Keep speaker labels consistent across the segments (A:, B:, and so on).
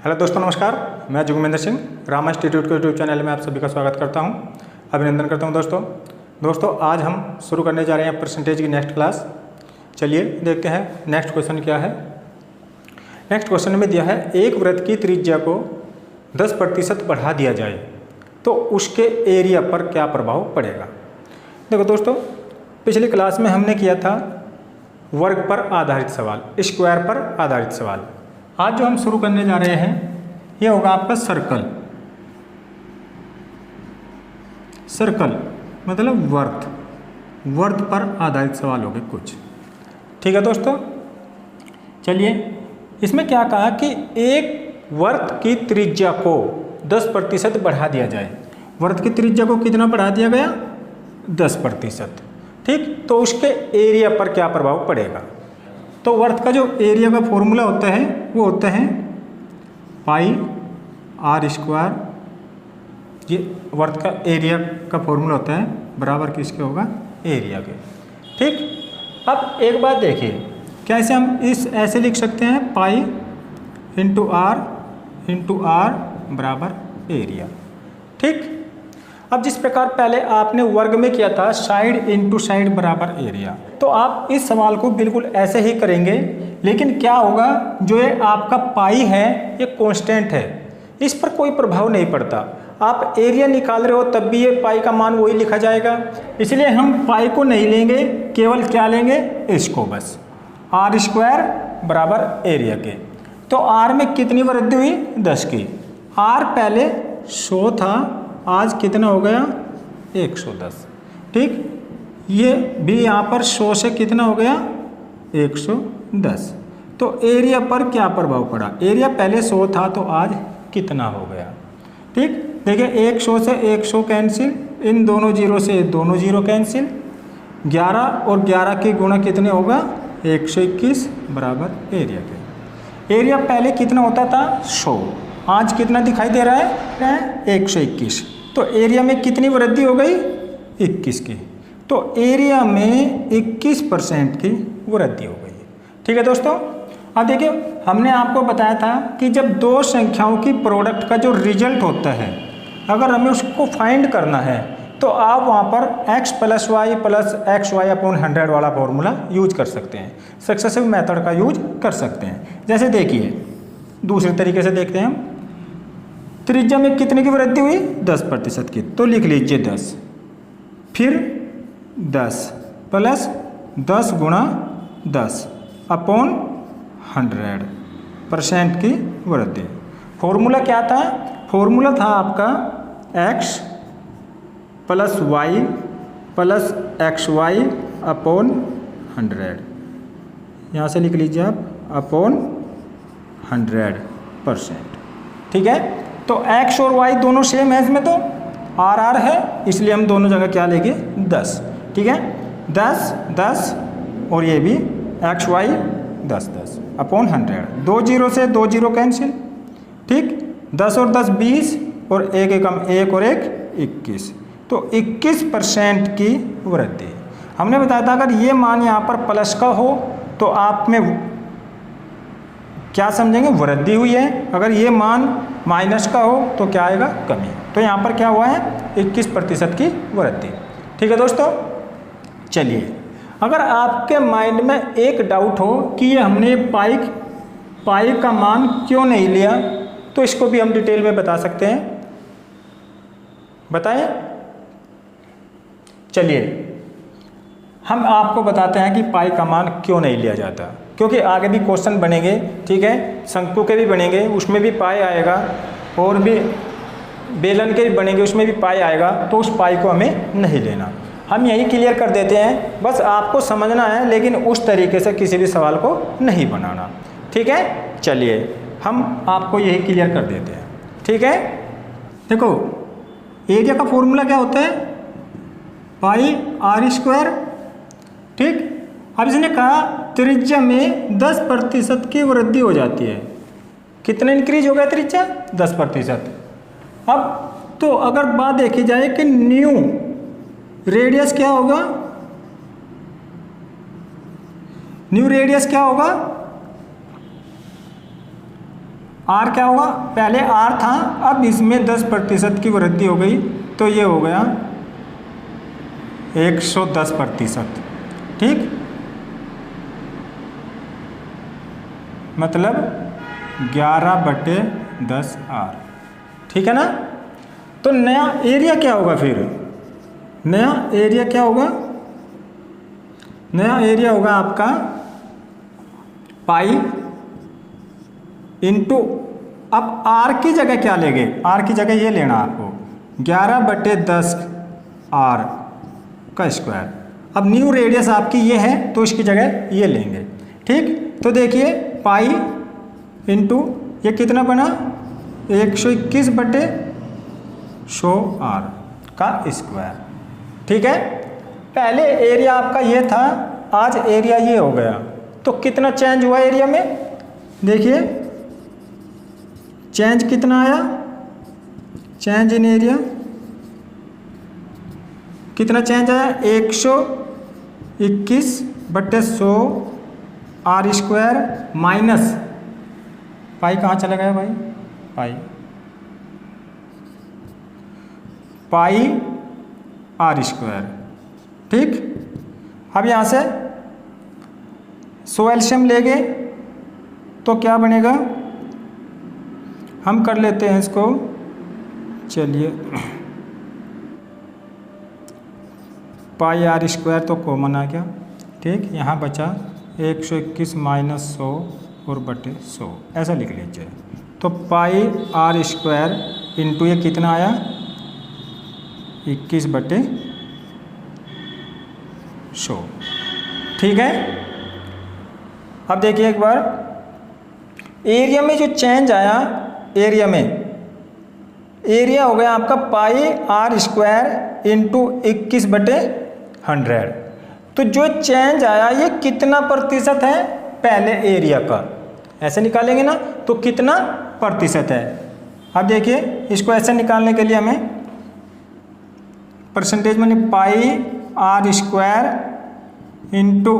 A: Hello दोस्तों, नमस्कार। मैं जोगमेंद्र सिंह रामा इंस्टीट्यूट के यूट्यूब चैनल में आप सभी का स्वागत करता हूं, अभिनंदन करता हूं। दोस्तों आज हम शुरू करने जा रहे हैं परसेंटेज की नेक्स्ट क्लास। चलिए देखते हैं नेक्स्ट क्वेश्चन क्या है। नेक्स्ट क्वेश्चन में दिया है एक वृत्त की त्रिज्या को 10% बढ़ा दिया जाए तो उसके एरिया पर क्या प्रभाव पड़ेगा। देखो दोस्तों, पिछली क्लास में हमने किया था वर्ग पर आधारित सवाल, स्क्वायर पर आधारित सवाल। आज जो हम शुरू करने जा रहे हैं यह होगा आपका सर्कल मतलब वर्ग पर आधारित सवाल होंगे कुछ। ठीक है दोस्तों, चलिए इसमें क्या कहा कि एक वृत्त की त्रिज्या को 10% बढ़ा दिया जाए। वृत्त की त्रिज्या को कितना बढ़ा दिया गया? 10%। ठीक, तो उसके एरिया पर क्या प्रभाव पड़ेगा। तो वृत्त का जो एरिया का फॉर्मूला होता है वो होता है पाई आर स्क्वायर। ये वृत्त का एरिया का फॉर्मूला होता है बराबर किसके होगा? एरिया के। ठीक, अब एक बात देखिए, कैसे हम ऐसे लिख सकते हैं पाई इंटू आर बराबर एरिया। ठीक, अब जिस प्रकार पहले आपने वर्ग में किया था साइड इंटू साइड बराबर एरिया, तो आप इस सवाल को बिल्कुल ऐसे ही करेंगे। लेकिन क्या होगा, जो ये आपका पाई है ये कांस्टेंट है, इस पर कोई प्रभाव नहीं पड़ता। आप एरिया निकाल रहे हो तब भी ये पाई का मान वही लिखा जाएगा। इसलिए हम पाई को नहीं लेंगे, केवल क्या लेंगे? इसको, बस आर स्क्वायर बराबर एरिया के। तो आर में कितनी वृद्धि हुई? 10 की। आर पहले 100 था, आज कितना हो गया? 110। ठीक, ये भी यहाँ पर 100 से कितना हो गया? 110। तो एरिया पर क्या प्रभाव पड़ा? एरिया पहले 100 था तो आज कितना हो गया? ठीक, देखिए 100 से 100 कैंसिल, इन दोनों जीरो से दोनों जीरो कैंसिल, 11 और 11 की गुणा कितने होगा? 121 बराबर एरिया के। एरिया पहले कितना होता था? 100, आज कितना दिखाई दे रहा है? 121। तो एरिया में कितनी वृद्धि हो गई? 21 की। तो एरिया में 21% की वृद्धि हो गई। ठीक है दोस्तों, अब देखिए हमने आपको बताया था कि जब दो संख्याओं की प्रोडक्ट का जो रिजल्ट होता है, अगर हमें उसको फाइंड करना है तो आप वहाँ पर x + y + xy/100 वाला फॉर्मूला यूज कर सकते हैं, सक्सेसिव मेथड का यूज कर सकते हैं। जैसे देखिए दूसरे तरीके से देखते हैं हम, त्रिज्या में कितने की वृद्धि हुई? 10% की। तो लिख लीजिए 10, फिर 10 प्लस 10 गुणा 10 अपॉन 100% की वृद्धि। फॉर्मूला क्या था? फॉर्मूला था आपका x + y + xy अपॉन 100। यहाँ से लिख लीजिए आप अपॉन 100%। ठीक है, तो x और y दोनों सेम है, इसमें तो r है, इसलिए हम दोनों जगह क्या लेंगे? 10। ठीक है, 10 और ये भी x y 10 अपॉन 100। 2 जीरो से 2 जीरो कैंसिल। ठीक, 10 और 10 20 और 1 एकम 1 और 1 21। तो 21% की वृद्धि। हमने बताया था अगर ये मान यहाँ पर प्लस का हो तो आप में क्या समझेंगे? वृद्धि हुई है। अगर ये मान माइनस का हो तो क्या आएगा? कमी। तो यहाँ पर क्या हुआ है? 21% की वृद्धि। ठीक है दोस्तों, चलिए अगर आपके माइंड में एक डाउट हो कि ये हमने पाई का मान क्यों नहीं लिया, तो इसको भी हम डिटेल में बता सकते हैं। बताएं? चलिए हम आपको बताते हैं कि पाई का मान क्यों नहीं लिया जाता, क्योंकि आगे भी क्वेश्चन बनेंगे। ठीक है, शंकु के भी बनेंगे, उसमें भी पाई आएगा, और भी बेलन के भी बनेंगे, उसमें भी पाई आएगा। तो उस पाई को हमें नहीं लेना, हम यही क्लियर कर देते हैं। बस आपको समझना है, लेकिन उस तरीके से किसी भी सवाल को नहीं बनाना। ठीक है, चलिए हम आपको यही क्लियर कर देते हैं। ठीक है, देखो एरिया का फॉर्मूला क्या होता है? पाई आर स्क्वायर। ठीक, अब इसने कहा त्रिज्या में 10% की वृद्धि हो जाती है। कितना इंक्रीज हो गया त्रिज्या? 10%। अब तो अगर बात देखी जाए कि न्यू रेडियस क्या होगा? न्यू रेडियस क्या होगा? आर क्या होगा, पहले आर था, अब इसमें 10% की वृद्धि हो गई तो ये हो गया 110%। ठीक, मतलब 11/10 आर। ठीक है ना। तो नया एरिया क्या होगा फिर, नया एरिया क्या होगा, नया एरिया होगा आपका पाई इंटू, अब आर की जगह क्या लेंगे, आर की जगह ये लेना आपको 11/10 आर का स्क्वायर। अब न्यू रेडियस आपकी ये है तो इसकी जगह ये लेंगे। ठीक, तो देखिए पाई इंटू ये कितना बना 121/100 आर का स्क्वायर। ठीक है, पहले एरिया आपका ये था, आज एरिया ये हो गया, तो कितना चेंज हुआ एरिया में, देखिए चेंज कितना आया, चेंज इन एरिया कितना चेंज आया 121/100 आर स्क्वायर माइनस पाई कहाँ चला गया भाई, पाई आर स्क्वायर। ठीक, अब यहाँ से 100 एलसीएम लेंगे तो क्या बनेगा, हम कर लेते हैं इसको, चलिए पाई आर स्क्वायर तो कॉमन आ गया। ठीक, यहाँ बचा 121 माइनस 100 और बटे 100, ऐसा लिख लीजिए। तो पाई आर स्क्वायर इंटू ये कितना आया 21/100। ठीक है, अब देखिए एक बार एरिया में जो चेंज आया, एरिया में एरिया हो गया आपका पाई आर स्क्वायर इंटू 21/100। तो जो चेंज आया ये कितना प्रतिशत है पहले एरिया का, ऐसे निकालेंगे ना, तो कितना प्रतिशत है। अब देखिए इसको ऐसे निकालने के लिए हमें परसेंटेज माने पाई आर स्क्वायर इंटू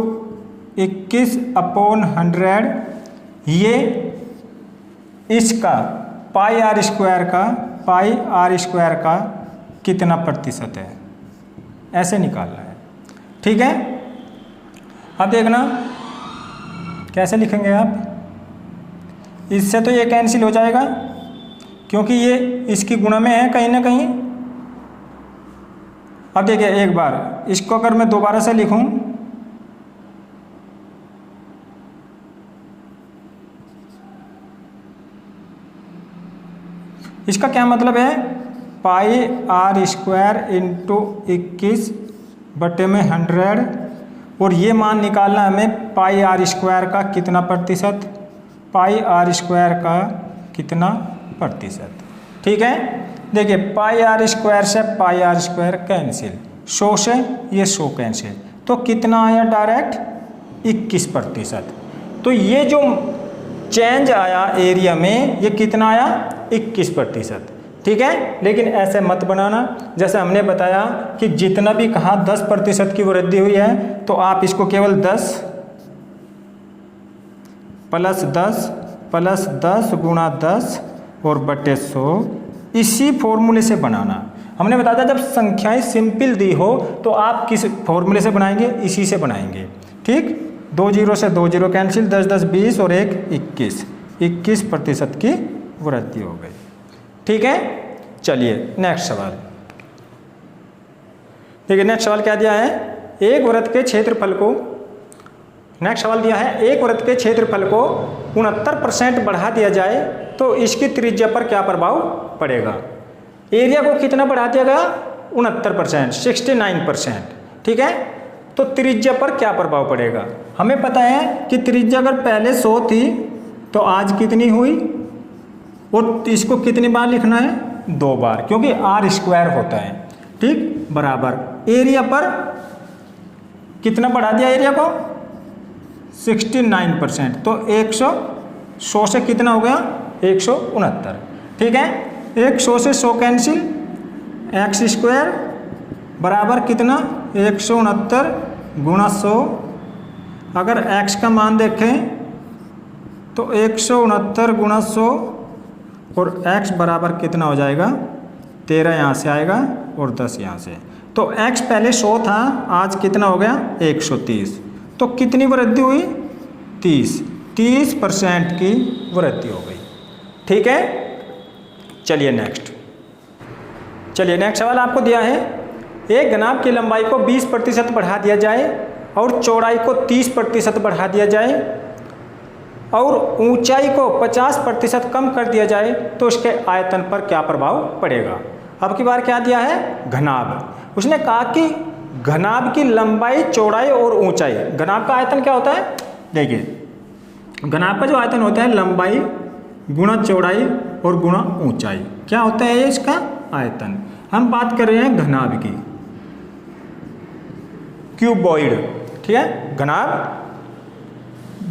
A: 21/100, ये इसका पाई आर स्क्वायर का कितना प्रतिशत है, ऐसे निकालना है। ठीक है, अब देखना कैसे लिखेंगे आप, इससे तो ये कैंसिल हो जाएगा क्योंकि ये इसकी गुणा में है कहीं ना कहीं। अब देखिए एक बार इसको अगर मैं दोबारा से लिखूं, इसका क्या मतलब है, पाई आर स्क्वायर इंटू 21/100, और ये मान निकालना हमें पाई आर स्क्वायर का कितना प्रतिशत, पाई आर स्क्वायर का कितना प्रतिशत। ठीक है, देखिए पाई आर स्क्वायर से पाई आर स्क्वायर कैंसिल, 100 से ये 100 कैंसिल, तो कितना आया डायरेक्ट 21%। तो ये जो चेंज आया एरिया में ये कितना आया 21%। ठीक है, लेकिन ऐसे मत बनाना, जैसे हमने बताया कि जितना भी कहा 10% की वृद्धि हुई है तो आप इसको केवल 10 + 10 गुणा 10 और बटे 100 इसी फॉर्मूले से बनाना। हमने बताया था जब संख्याएं सिंपल दी हो तो आप किस फॉर्मूले से बनाएंगे, इसी से बनाएंगे। ठीक, 2 0 से 2 0 कैंसिल, 10 10 20 और 1 21% की वृद्धि हो गई। ठीक है, चलिए नेक्स्ट सवाल देखिए। नेक्स्ट सवाल क्या दिया है, एक वृत्त के क्षेत्रफल को, नेक्स्ट सवाल दिया है एक वृत्त के क्षेत्रफल को 69% बढ़ा दिया जाए तो इसकी त्रिज्या पर क्या प्रभाव पड़ेगा। एरिया को कितना बढ़ा दिया गया 69%, 69%। ठीक है, तो त्रिज्या पर क्या प्रभाव पड़ेगा। हमें पता है कि त्रिज्या अगर पहले 100 थी तो आज कितनी हुई, और इसको कितनी बार लिखना है 2 बार, क्योंकि आर स्क्वायर होता है। ठीक, बराबर एरिया पर कितना बढ़ा दिया एरिया को 69%, तो 100 से कितना हो गया 169। ठीक है, 100 से 100 कैंसिल, एक्स स्क्वायर बराबर कितना 169 गुणा 100। अगर x का मान देखें तो 169 गुणा 100 और x बराबर कितना हो जाएगा, 13 यहाँ से आएगा और 10 यहाँ से। तो x पहले 100 था, आज कितना हो गया 130। तो कितनी वृद्धि हुई 30% की वृद्धि हो गई। ठीक है, चलिए नेक्स्ट सवाल आपको दिया है, एक घनाभ की लंबाई को 20% बढ़ा दिया जाए और चौड़ाई को 30% बढ़ा दिया जाए और ऊंचाई को 50% कम कर दिया जाए तो उसके आयतन पर क्या प्रभाव पड़ेगा। अब की बार क्या दिया है, घनाभ। उसने कहा कि घनाभ की लंबाई, चौड़ाई और ऊंचाई। घनाभ का आयतन क्या होता है, देखिए घनाभ का जो आयतन होता है लंबाई गुणा चौड़ाई और गुणा ऊंचाई, क्या होता है इसका आयतन। हम बात कर रहे हैं घनाभ की, क्यूबॉइड। ठीक है, घनाभ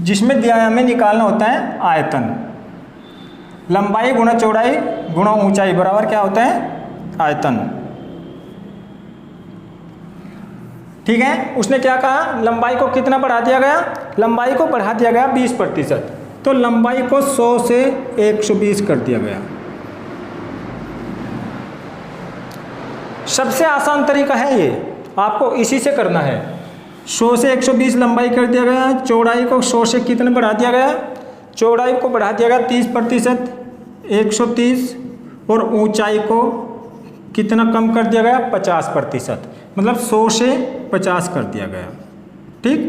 A: जिसमें दिया है हमें निकालना होता है आयतन। लंबाई गुणा चौड़ाई गुणा ऊंचाई बराबर क्या होता है आयतन। ठीक है, उसने क्या कहा, लंबाई को कितना बढ़ा दिया गया, लंबाई को बढ़ा दिया गया 20%। तो लंबाई को 100 से 120 कर दिया गया। सबसे आसान तरीका है ये, आपको इसी से करना है। 100 से 120 लंबाई कर दिया गया, चौड़ाई को 100 से कितना बढ़ा दिया गया, चौड़ाई को बढ़ा दिया गया 30%, 130, और ऊंचाई को कितना कम कर दिया गया 50%, मतलब 100 से 50 कर दिया गया। ठीक,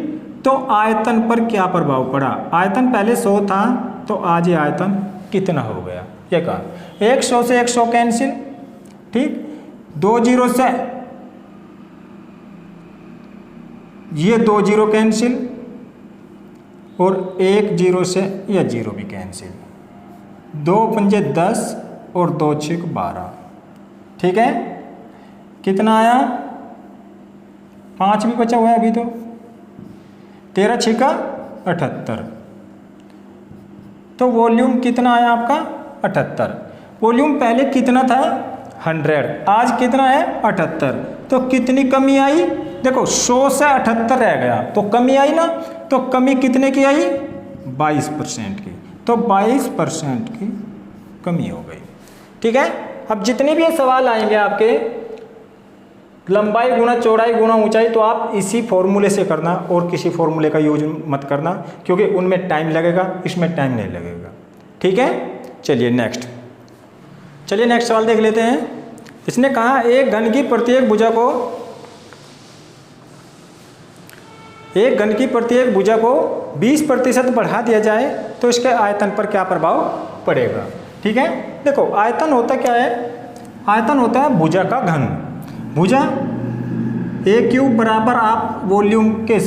A: तो आयतन पर क्या प्रभाव पड़ा, आयतन पहले 100 था तो आज ये आयतन कितना हो गया, ये कहा 100 से 100 कैंसिल। ठीक, 2 जीरो से ये 2 जीरो कैंसिल और 1 जीरो से यह जीरो भी कैंसिल। 2 पंजे 10 और 2 छीक 12। ठीक है, कितना आया, 5 भी बचा हुआ है अभी तो, 13 छिका 78। तो वॉल्यूम कितना आया आपका 78। वॉल्यूम पहले कितना था 100, आज कितना है 78। तो कितनी कमी आई, देखो 100 से 78 रह गया तो कमी आई ना, तो कमी कितने की आई 22% की। तो 22% की कमी हो गई। ठीक है, अब जितने भी ये सवाल आएंगे आपके लंबाई गुणा चौड़ाई गुणा ऊंचाई, तो आप इसी फॉर्मूले से करना और किसी फॉर्मूले का यूज मत करना, क्योंकि उनमें टाइम लगेगा, इसमें टाइम नहीं लगेगा। ठीक है, चलिए नेक्स्ट सवाल देख लेते हैं। इसने कहा एक घन की प्रत्येक भुजा को 20% बढ़ा दिया जाए तो इसके आयतन पर क्या प्रभाव पड़ेगा। ठीक है, देखो आयतन होता क्या है, आयतन होता है भुजा का घन। भुजा a क्यूब बराबर आप वॉल्यूम के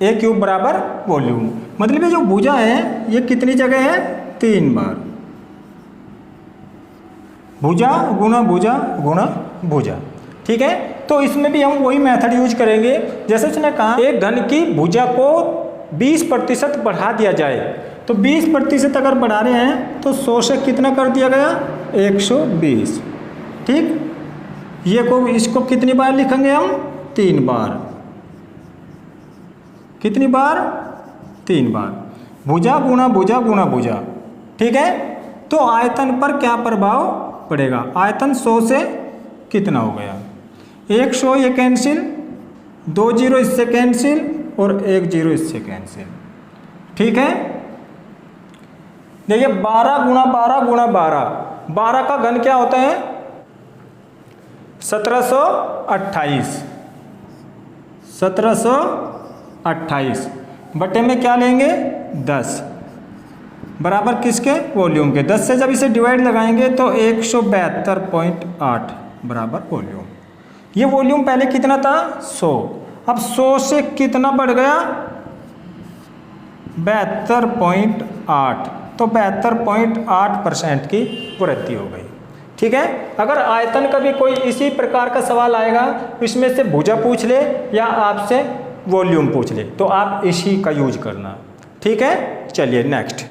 A: a क्यूब बराबर वॉल्यूम, मतलब ये जो भुजा है ये कितनी जगह है 3 बार। भुजा गुणा भुजा गुणा भुजा। ठीक है, तो इसमें भी हम वही मेथड यूज करेंगे जैसे उसने कहा एक घन की भुजा को 20% बढ़ा दिया जाए। तो 20% अगर बढ़ा रहे हैं तो 100 से कितना कर दिया गया 120। ठीक, ये को इसको कितनी बार लिखेंगे हम 3 बार। कितनी बार 3 बार। भुजा गुणा भुजा गुणा भुजा। ठीक है, तो आयतन पर क्या प्रभाव पड़ेगा, आयतन 100 से कितना हो गया 100, ये कैंसिल, 2 जीरो इससे कैंसिल और 1 जीरो इससे कैंसिल। ठीक है, देखिए 12 गुणा 12 गुणा 12, 12 का घन क्या होता है 1728। 1728 बटे में क्या लेंगे 10 बराबर किसके वॉल्यूम के। 10 से जब इसे डिवाइड लगाएंगे तो 172.8 बराबर वॉल्यूम। ये वॉल्यूम पहले कितना था 100, अब 100 से कितना बढ़ गया 72.8, तो 72.8% की वृद्धि हो गई। ठीक है, अगर आयतन का भी कोई इसी प्रकार का सवाल आएगा, इसमें से भुजा पूछ ले या आपसे वॉल्यूम पूछ ले, तो आप इसी का यूज करना। ठीक है, चलिए नेक्स्ट